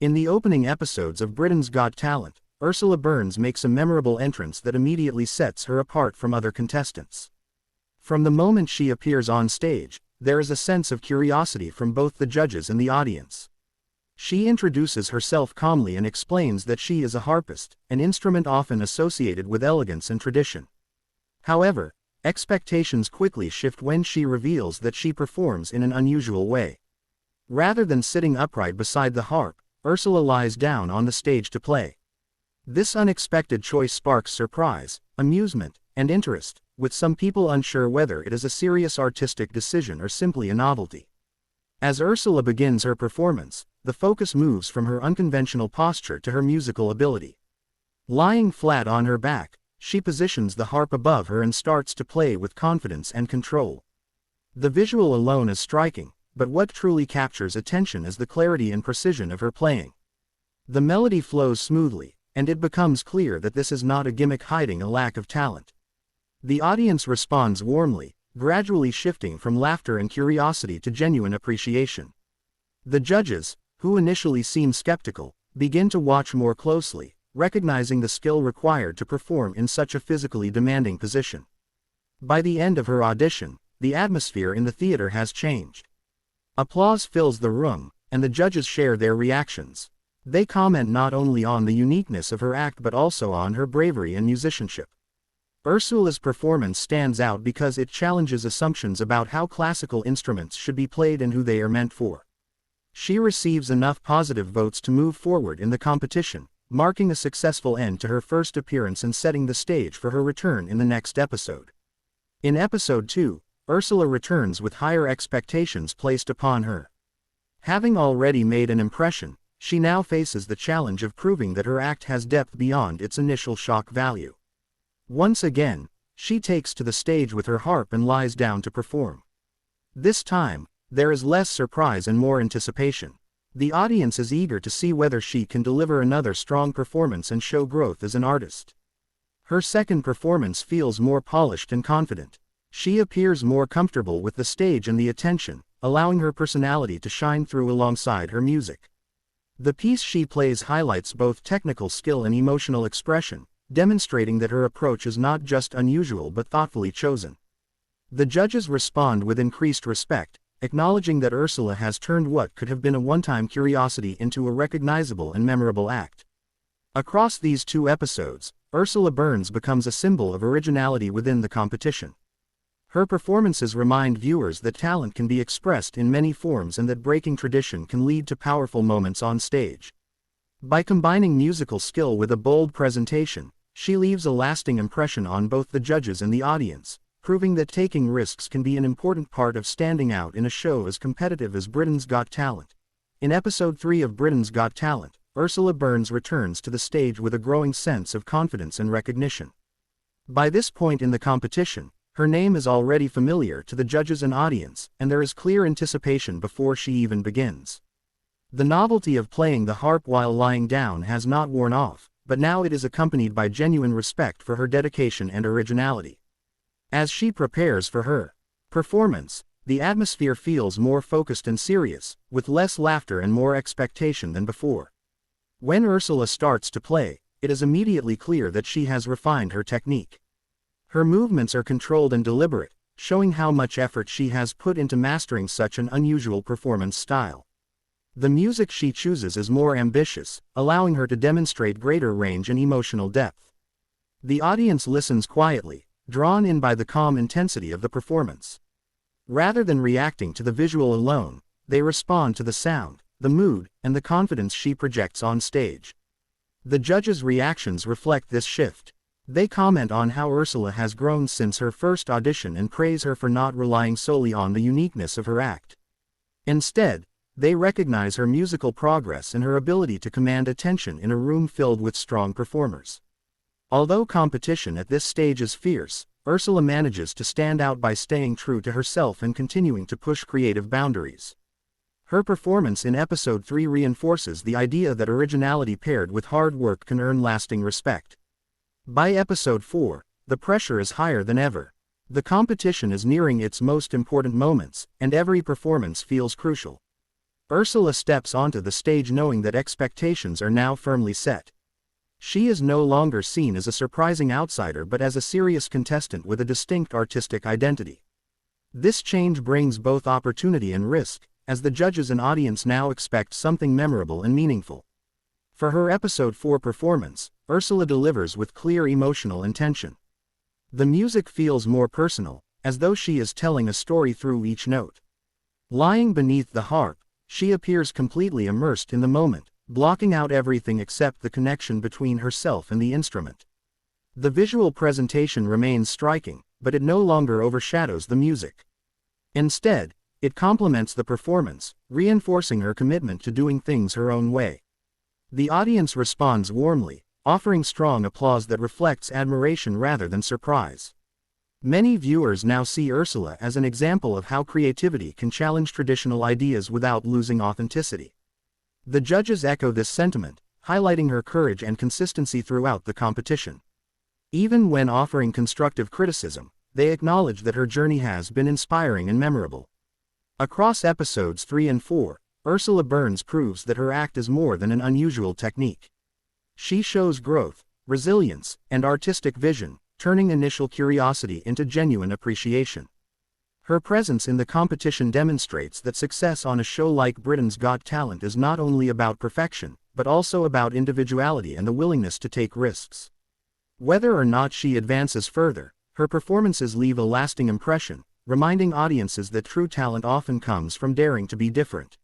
In the opening episodes of Britain's Got Talent, Ursula Burns makes a memorable entrance that immediately sets her apart from other contestants. From the moment she appears on stage, there is a sense of curiosity from both the judges and the audience. She introduces herself calmly and explains that she is a harpist, an instrument often associated with elegance and tradition. However, expectations quickly shift when she reveals that she performs in an unusual way. Rather than sitting upright beside the harp, Ursula lies down on the stage to play. This unexpected choice sparks surprise, amusement, and interest, with some people unsure whether it is a serious artistic decision or simply a novelty. As Ursula begins her performance, the focus moves from her unconventional posture to her musical ability. Lying flat on her back, she positions the harp above her and starts to play with confidence and control. The visual alone is striking, but what truly captures attention is the clarity and precision of her playing. The melody flows smoothly, and it becomes clear that this is not a gimmick hiding a lack of talent. The audience responds warmly, gradually shifting from laughter and curiosity to genuine appreciation. The judges, who initially seem skeptical, begin to watch more closely, recognizing the skill required to perform in such a physically demanding position. By the end of her audition, the atmosphere in the theater has changed. Applause fills the room, and the judges share their reactions. They comment not only on the uniqueness of her act but also on her bravery and musicianship. Ursula's performance stands out because it challenges assumptions about how classical instruments should be played and who they are meant for. She receives enough positive votes to move forward in the competition, marking a successful end to her first appearance and setting the stage for her return in the next episode. In episode 2, Ursula returns with higher expectations placed upon her. Having already made an impression, she now faces the challenge of proving that her act has depth beyond its initial shock value. Once again, she takes to the stage with her harp and lies down to perform. This time, there is less surprise and more anticipation. The audience is eager to see whether she can deliver another strong performance and show growth as an artist. Her second performance feels more polished and confident. She appears more comfortable with the stage and the attention, allowing her personality to shine through alongside her music. The piece she plays highlights both technical skill and emotional expression, demonstrating that her approach is not just unusual but thoughtfully chosen. The judges respond with increased respect, acknowledging that Ursula has turned what could have been a one-time curiosity into a recognizable and memorable act. Across these 2 episodes, Ursula Burns becomes a symbol of originality within the competition. Her performances remind viewers that talent can be expressed in many forms and that breaking tradition can lead to powerful moments on stage. By combining musical skill with a bold presentation, she leaves a lasting impression on both the judges and the audience, proving that taking risks can be an important part of standing out in a show as competitive as Britain's Got Talent. In episode 3 of Britain's Got Talent, Ursula Burns returns to the stage with a growing sense of confidence and recognition. By this point in the competition, her name is already familiar to the judges and audience, and there is clear anticipation before she even begins. The novelty of playing the harp while lying down has not worn off, but now it is accompanied by genuine respect for her dedication and originality. As she prepares for her performance, the atmosphere feels more focused and serious, with less laughter and more expectation than before. When Ursula starts to play, it is immediately clear that she has refined her technique. Her movements are controlled and deliberate, showing how much effort she has put into mastering such an unusual performance style. The music she chooses is more ambitious, allowing her to demonstrate greater range and emotional depth. The audience listens quietly, drawn in by the calm intensity of the performance. Rather than reacting to the visual alone, they respond to the sound, the mood, and the confidence she projects on stage. The judges' reactions reflect this shift. They comment on how Ursula has grown since her first audition and praise her for not relying solely on the uniqueness of her act. Instead, they recognize her musical progress and her ability to command attention in a room filled with strong performers. Although competition at this stage is fierce, Ursula manages to stand out by staying true to herself and continuing to push creative boundaries. Her performance in episode 3 reinforces the idea that originality paired with hard work can earn lasting respect. By episode 4, the pressure is higher than ever. The competition is nearing its most important moments, and every performance feels crucial. Ursula steps onto the stage knowing that expectations are now firmly set. She is no longer seen as a surprising outsider but as a serious contestant with a distinct artistic identity. This change brings both opportunity and risk, as the judges and audience now expect something memorable and meaningful. For her episode 4 performance, Ursula delivers with clear emotional intention. The music feels more personal, as though she is telling a story through each note. Lying beneath the harp, she appears completely immersed in the moment, blocking out everything except the connection between herself and the instrument. The visual presentation remains striking, but it no longer overshadows the music. Instead, it complements the performance, reinforcing her commitment to doing things her own way. The audience responds warmly, offering strong applause that reflects admiration rather than surprise. Many viewers now see Ursula as an example of how creativity can challenge traditional ideas without losing authenticity. The judges echo this sentiment, highlighting her courage and consistency throughout the competition. Even when offering constructive criticism, they acknowledge that her journey has been inspiring and memorable. Across episodes 3 and 4, Ursula Burns proves that her act is more than an unusual technique. She shows growth, resilience, and artistic vision, turning initial curiosity into genuine appreciation. Her presence in the competition demonstrates that success on a show like Britain's Got Talent is not only about perfection, but also about individuality and the willingness to take risks. Whether or not she advances further, her performances leave a lasting impression, reminding audiences that true talent often comes from daring to be different.